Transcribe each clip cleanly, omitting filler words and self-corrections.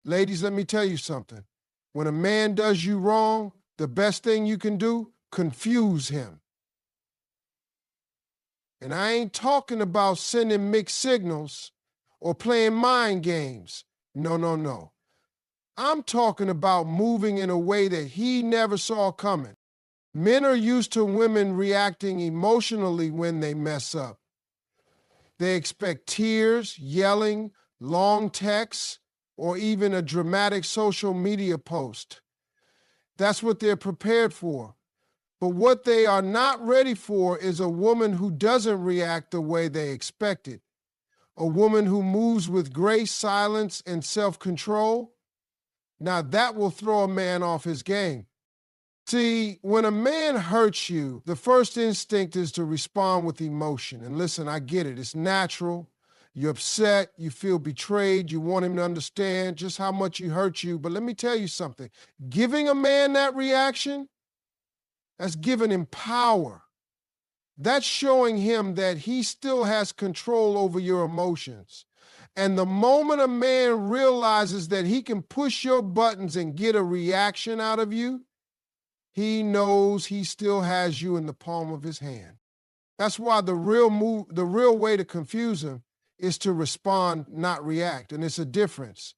Ladies, let me tell you something. When a man does you wrong, the best thing you can do, confuse him. And I ain't talking about sending mixed signals or playing mind games. No, no, no. I'm talking about moving in a way that he never saw coming. Men are used to women reacting emotionally when they mess up. They expect tears, yelling, long texts, or even a dramatic social media post. That's what they're prepared for. But what they are not ready for is a woman who doesn't react the way they expected. A woman who moves with grace, silence, and self-control. Now that will throw a man off his game. See, when a man hurts you, the first instinct is to respond with emotion. And listen, I get it. It's natural. You're upset. You feel betrayed. You want him to understand just how much he hurt you. But let me tell you something. Giving a man that reaction, that's giving him power. That's showing him that he still has control over your emotions. And the moment a man realizes that he can push your buttons and get a reaction out of you, he knows he still has you in the palm of his hand. That's why the real way to confuse him is to respond, not react. And it's a difference.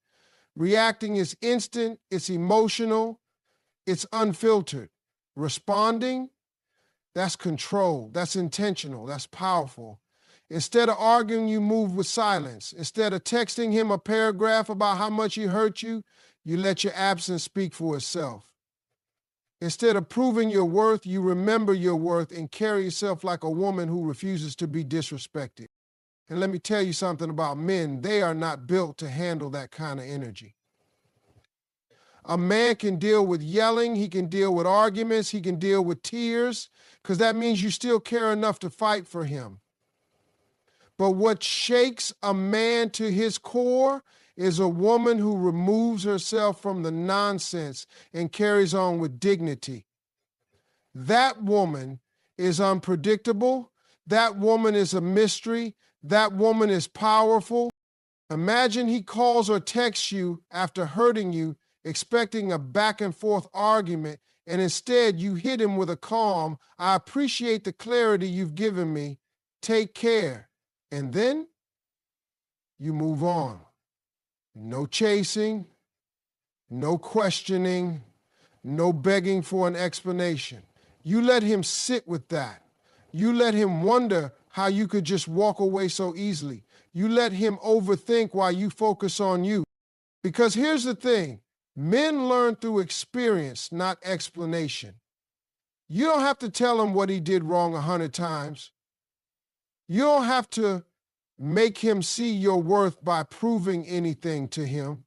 Reacting is instant, it's emotional, it's unfiltered. Responding, that's control, that's intentional, that's powerful. Instead of arguing, you move with silence. Instead of texting him a paragraph about how much he hurt you, you let your absence speak for itself. Instead of proving your worth, you remember your worth and carry yourself like a woman who refuses to be disrespected. And let me tell you something about men. They are not built to handle that kind of energy. A man can deal with yelling, he can deal with arguments, he can deal with tears, because that means you still care enough to fight for him. But what shakes a man to his core is a woman who removes herself from the nonsense and carries on with dignity. That woman is unpredictable. That woman is a mystery. That woman is powerful. Imagine he calls or texts you after hurting you, expecting a back and forth argument, and instead you hit him with a calm, "I appreciate the clarity you've given me. Take care." And then you move on. No chasing, no questioning, no begging for an explanation. You let him sit with that. You let him wonder how you could just walk away so easily. You let him overthink while you focus on you. Because here's the thing, men learn through experience, not explanation. You don't have to tell him what he did wrong 100 times. You don't have to make him see your worth by proving anything to him.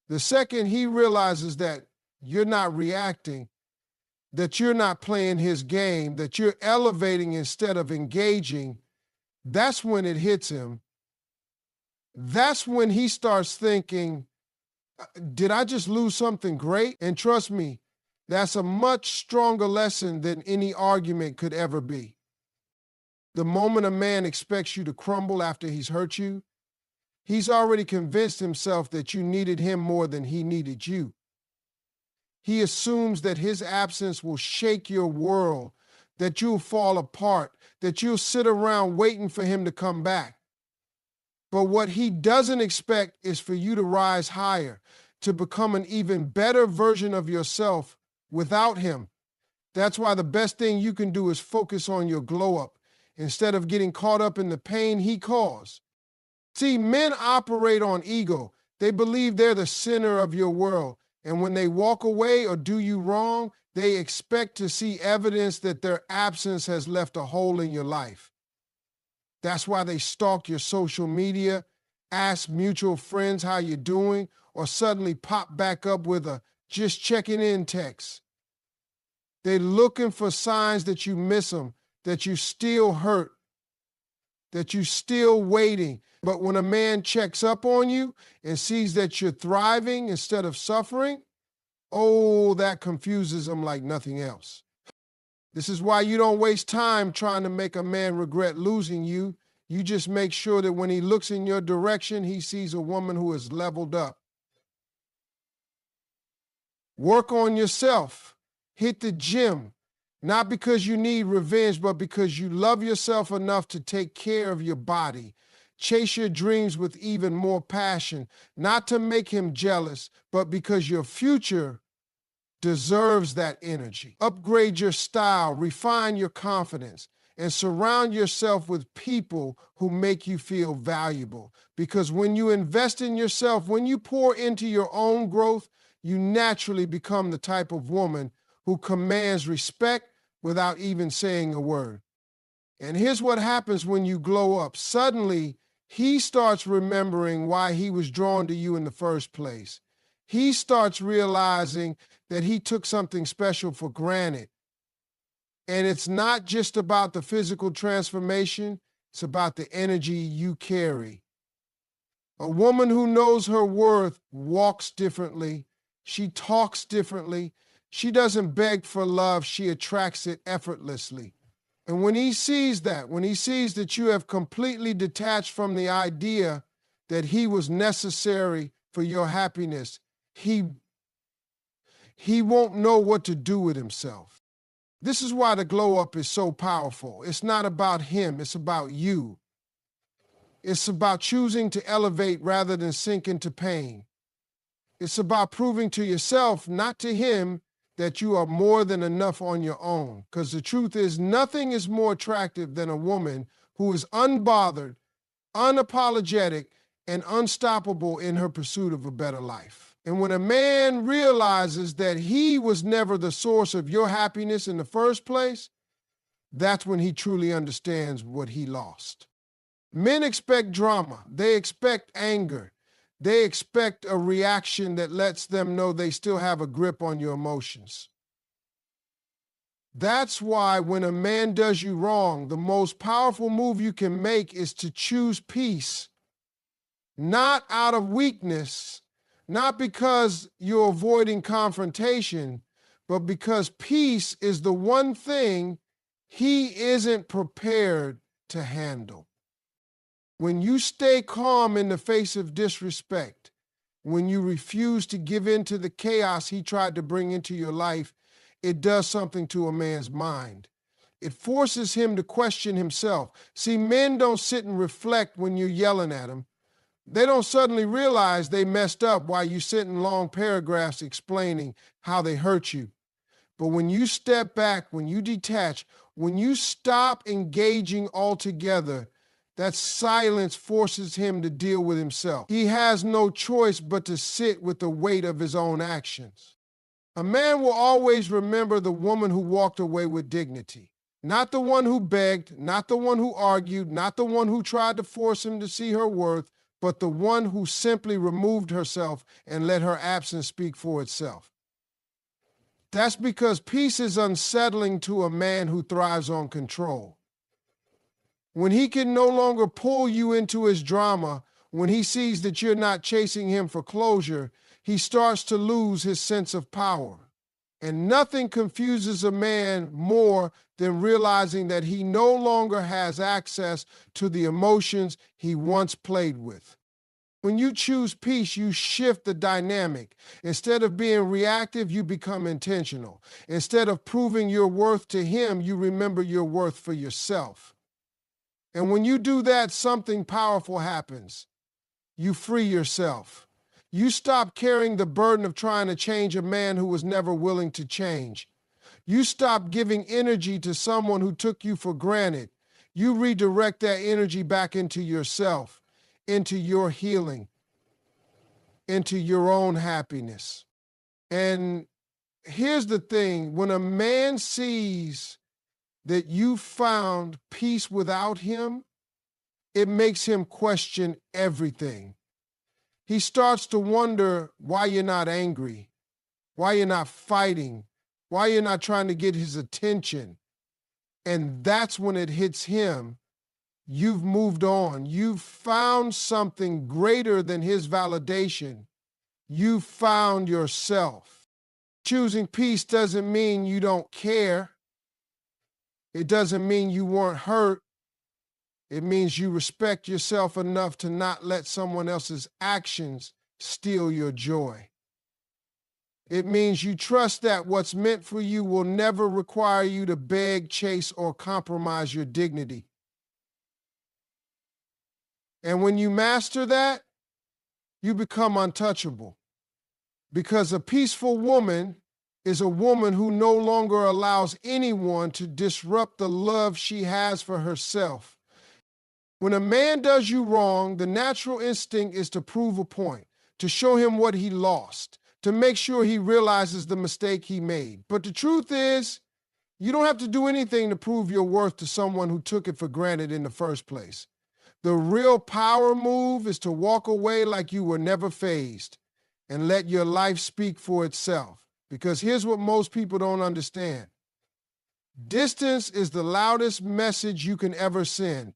The second he realizes that you're not reacting, that you're not playing his game, that you're elevating instead of engaging, that's when it hits him. That's when he starts thinking, did I just lose something great? And trust me, that's a much stronger lesson than any argument could ever be. The moment a man expects you to crumble after he's hurt you, he's already convinced himself that you needed him more than he needed you. He assumes that his absence will shake your world, that you'll fall apart, that you'll sit around waiting for him to come back. But what he doesn't expect is for you to rise higher, to become an even better version of yourself without him. That's why the best thing you can do is focus on your glow up instead of getting caught up in the pain he caused. See, men operate on ego. They believe they're the center of your world. And when they walk away or do you wrong, they expect to see evidence that their absence has left a hole in your life. That's why they stalk your social media, ask mutual friends how you're doing, or suddenly pop back up with a "just checking in" text. They're looking for signs that you miss them, that you still hurt, that you still waiting. But when a man checks up on you and sees that you're thriving instead of suffering, oh, that confuses them like nothing else. This is why you don't waste time trying to make a man regret losing you. You just make sure that when he looks in your direction, he sees a woman who is leveled up. Work on yourself. Hit the gym. Not because you need revenge, but because you love yourself enough to take care of your body. Chase your dreams with even more passion, not to make him jealous, but because your future deserves that energy. Upgrade your style, refine your confidence, and surround yourself with people who make you feel valuable. Because when you invest in yourself, when you pour into your own growth, you naturally become the type of woman who commands respect without even saying a word. And here's what happens when you glow up. Suddenly, he starts remembering why he was drawn to you in the first place. He starts realizing that he took something special for granted. And it's not just about the physical transformation, it's about the energy you carry. A woman who knows her worth walks differently. She talks differently. She doesn't beg for love, she attracts it effortlessly. And when he sees that, when he sees that you have completely detached from the idea that he was necessary for your happiness, he won't know what to do with himself. This is why the glow up is so powerful. It's not about him, it's about you. It's about choosing to elevate rather than sink into pain. It's about proving to yourself, not to him, that you are more than enough on your own. Because the truth is, nothing is more attractive than a woman who is unbothered, unapologetic, and unstoppable in her pursuit of a better life. And when a man realizes that he was never the source of your happiness in the first place, that's when he truly understands what he lost. Men expect drama. They expect anger. They expect a reaction that lets them know they still have a grip on your emotions. That's why when a man does you wrong, the most powerful move you can make is to choose peace, not out of weakness, not because you're avoiding confrontation, but because peace is the one thing he isn't prepared to handle. When you stay calm in the face of disrespect, when you refuse to give in to the chaos he tried to bring into your life, it does something to a man's mind. It forces him to question himself. See, men don't sit and reflect when you're yelling at them. They don't suddenly realize they messed up while you sit in long paragraphs explaining how they hurt you. But when you step back, when you detach, when you stop engaging altogether, that silence forces him to deal with himself. He has no choice but to sit with the weight of his own actions. A man will always remember the woman who walked away with dignity. Not the one who begged, not the one who argued, not the one who tried to force him to see her worth, but the one who simply removed herself and let her absence speak for itself. That's because peace is unsettling to a man who thrives on control. When he can no longer pull you into his drama, when he sees that you're not chasing him for closure, he starts to lose his sense of power. And nothing confuses a man more than realizing that he no longer has access to the emotions he once played with. When you choose peace, you shift the dynamic. Instead of being reactive, you become intentional. Instead of proving your worth to him, you remember your worth for yourself. And when you do that, something powerful happens. You free yourself. You stop carrying the burden of trying to change a man who was never willing to change. You stop giving energy to someone who took you for granted. You redirect that energy back into yourself, into your healing, into your own happiness. And here's the thing, when a man sees that you found peace without him, it makes him question everything. He starts to wonder why you're not angry, why you're not fighting, why you're not trying to get his attention. And that's when it hits him. You've moved on. You've found something greater than his validation. You found yourself. Choosing peace doesn't mean you don't care. It doesn't mean you weren't hurt. It means you respect yourself enough to not let someone else's actions steal your joy. It means you trust that what's meant for you will never require you to beg, chase, or compromise your dignity. And when you master that, you become untouchable. Because a peaceful woman is a woman who no longer allows anyone to disrupt the love she has for herself. When a man does you wrong, the natural instinct is to prove a point, to show him what he lost, to make sure he realizes the mistake he made. But the truth is, you don't have to do anything to prove your worth to someone who took it for granted in the first place. The real power move is to walk away like you were never fazed and let your life speak for itself. Because here's what most people don't understand. Distance is the loudest message you can ever send.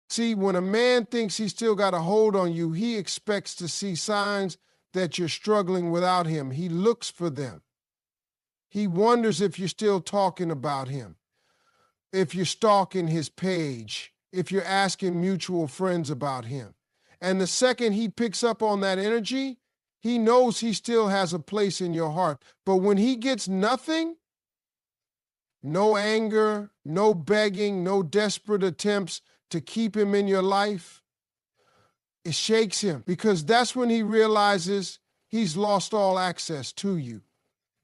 See, when a man thinks he's still got a hold on you, he expects to see signs that you're struggling without him. He looks for them. He wonders if you're still talking about him, if you're stalking his page, if you're asking mutual friends about him. And the second he picks up on that energy, he knows he still has a place in your heart. But when he gets nothing, no anger, no begging, no desperate attempts to keep him in your life, it shakes him, because that's when he realizes he's lost all access to you.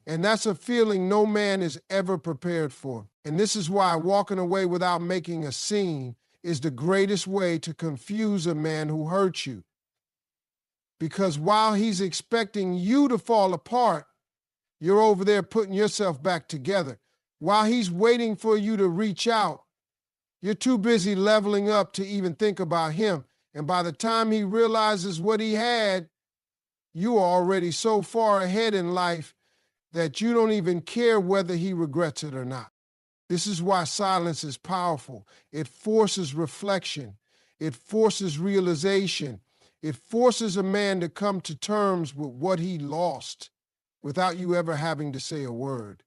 And that's a feeling no man is ever prepared for. And this is why walking away without making a scene is the greatest way to confuse a man who hurt you. Because while he's expecting you to fall apart, you're over there putting yourself back together. While he's waiting for you to reach out, you're too busy leveling up to even think about him. And by the time he realizes what he had, you are already so far ahead in life that you don't even care whether he regrets it or not. This is why silence is powerful. It forces reflection. It forces realization. It forces a man to come to terms with what he lost without you ever having to say a word.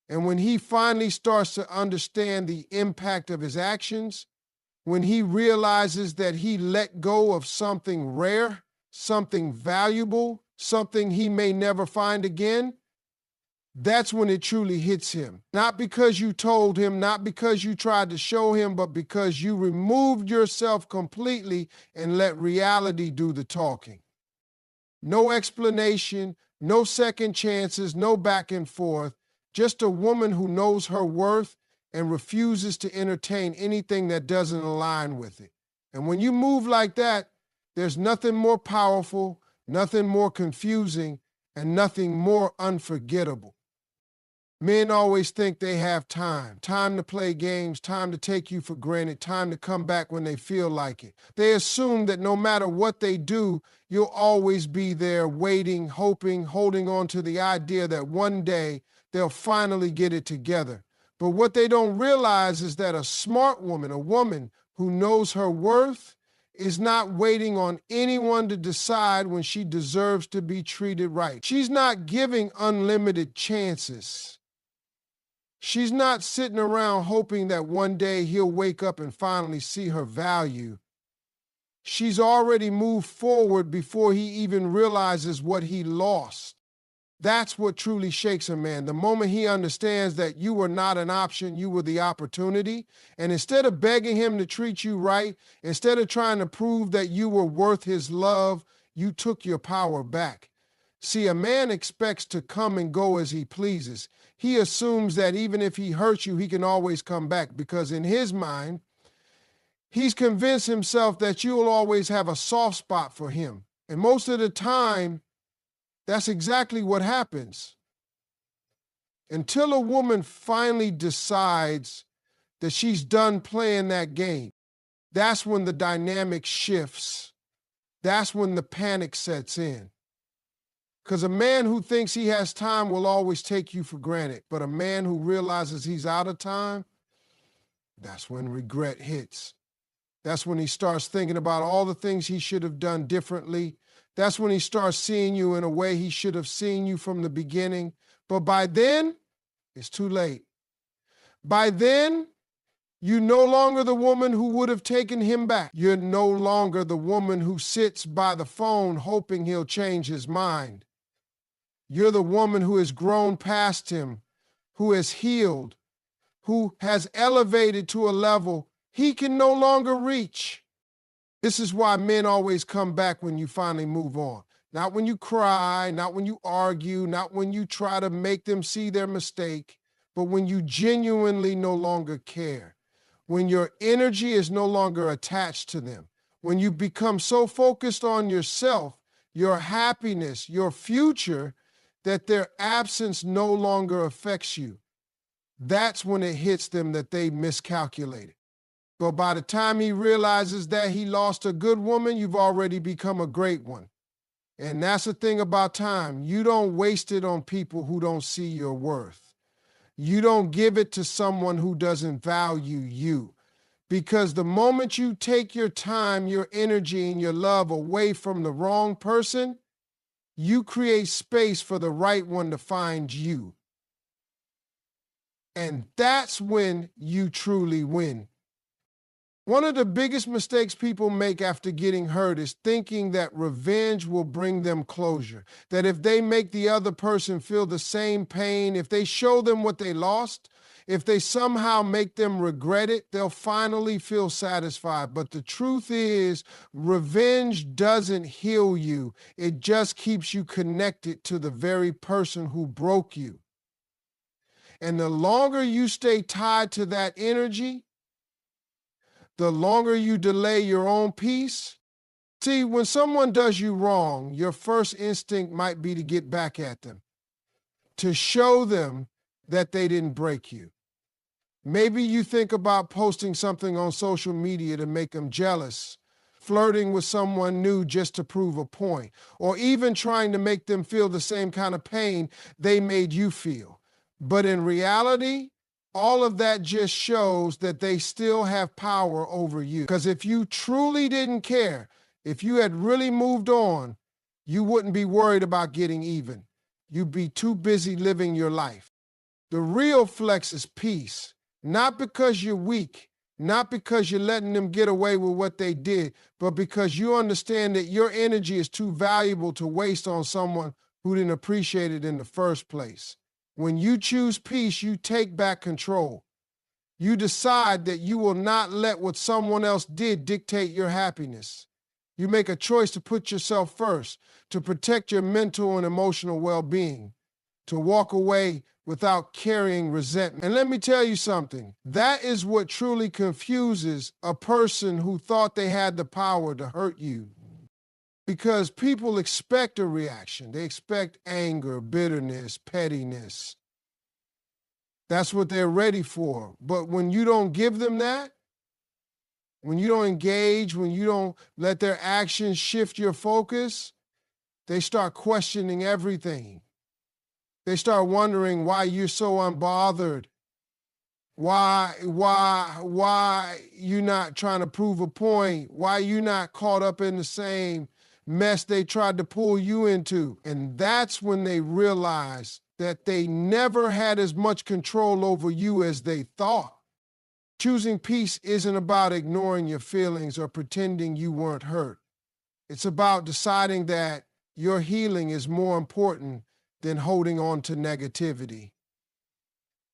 And when he finally starts to understand the impact of his actions, when he realizes that he let go of something rare, something valuable, something he may never find again, that's when it truly hits him. Not because you told him, not because you tried to show him, but because you removed yourself completely and let reality do the talking. No explanation, no second chances, no back and forth. Just a woman who knows her worth and refuses to entertain anything that doesn't align with it. And when you move like that, there's nothing more powerful, nothing more confusing, and nothing more unforgettable. Men always think they have time to play games, time to take you for granted, time to come back when they feel like it. They assume that no matter what they do, you'll always be there waiting, hoping, holding on to the idea that one day they'll finally get it together. But what they don't realize is that a smart woman, a woman who knows her worth, is not waiting on anyone to decide when she deserves to be treated right. She's not giving unlimited chances. She's not sitting around hoping that one day he'll wake up and finally see her value. She's already moved forward before he even realizes what he lost. That's what truly shakes a man. The moment he understands that you were not an option, you were the opportunity. And instead of begging him to treat you right, instead of trying to prove that you were worth his love, you took your power back. See, a man expects to come and go as he pleases. He assumes that even if he hurts you, he can always come back, because in his mind, he's convinced himself that you'll always have a soft spot for him. And most of the time, that's exactly what happens. Until a woman finally decides that she's done playing that game, that's when the dynamic shifts. That's when the panic sets in. Because a man who thinks he has time will always take you for granted. But a man who realizes he's out of time, that's when regret hits. That's when he starts thinking about all the things he should have done differently. That's when he starts seeing you in a way he should have seen you from the beginning. But by then, it's too late. By then, you're no longer the woman who would have taken him back. You're no longer the woman who sits by the phone hoping he'll change his mind. You're the woman who has grown past him, who has healed, who has elevated to a level he can no longer reach. This is why men always come back when you finally move on. Not when you cry, not when you argue, not when you try to make them see their mistake, but when you genuinely no longer care. When your energy is no longer attached to them. When you become so focused on yourself, your happiness, your future, that their absence no longer affects you. That's when it hits them that they miscalculated. But by the time he realizes that he lost a good woman, you've already become a great one. And that's the thing about time. You don't waste it on people who don't see your worth. You don't give it to someone who doesn't value you. Because the moment you take your time, your energy, and your love away from the wrong person, you create space for the right one to find you. And that's when you truly win. One of the biggest mistakes people make after getting hurt is thinking that revenge will bring them closure. That if they make the other person feel the same pain, if they show them what they lost, if they somehow make them regret it, they'll finally feel satisfied. But the truth is, revenge doesn't heal you. It just keeps you connected to the very person who broke you. And the longer you stay tied to that energy, the longer you delay your own peace. See, when someone does you wrong, your first instinct might be to get back at them, to show them that they didn't break you. Maybe you think about posting something on social media to make them jealous, flirting with someone new just to prove a point, or even trying to make them feel the same kind of pain they made you feel. But in reality, all of that just shows that they still have power over you. Because if you truly didn't care, if you had really moved on, you wouldn't be worried about getting even. You'd be too busy living your life. The real flex is peace, not because you're weak, not because you're letting them get away with what they did, but because you understand that your energy is too valuable to waste on someone who didn't appreciate it in the first place. When you choose peace, you take back control. You decide that you will not let what someone else did dictate your happiness. You make a choice to put yourself first, to protect your mental and emotional well-being, to walk away without carrying resentment. And let me tell you something, that is what truly confuses a person who thought they had the power to hurt you. Because people expect a reaction. They expect anger, bitterness, pettiness. That's what they're ready for. But when you don't give them that, when you don't engage, when you don't let their actions shift your focus, they start questioning everything. They start wondering why you're so unbothered. Why you not trying to prove a point? Why you not caught up in the same mess they tried to pull you into? And that's when they realize that they never had as much control over you as they thought. Choosing peace isn't about ignoring your feelings or pretending you weren't hurt. It's about deciding that your healing is more important than holding on to negativity.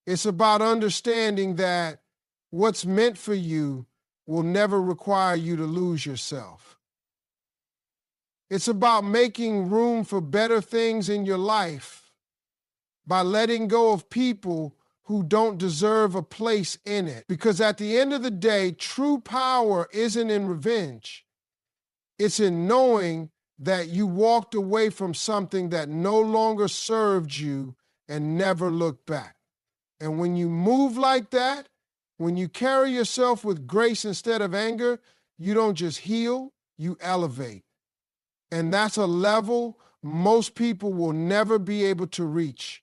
It's about understanding that what's meant for you will never require you to lose yourself. It's about making room for better things in your life by letting go of people who don't deserve a place in it. Because at the end of the day, true power isn't in revenge. It's in knowing that you walked away from something that no longer served you and never looked back. And when you move like that, when you carry yourself with grace instead of anger, you don't just heal, you elevate. And that's a level most people will never be able to reach.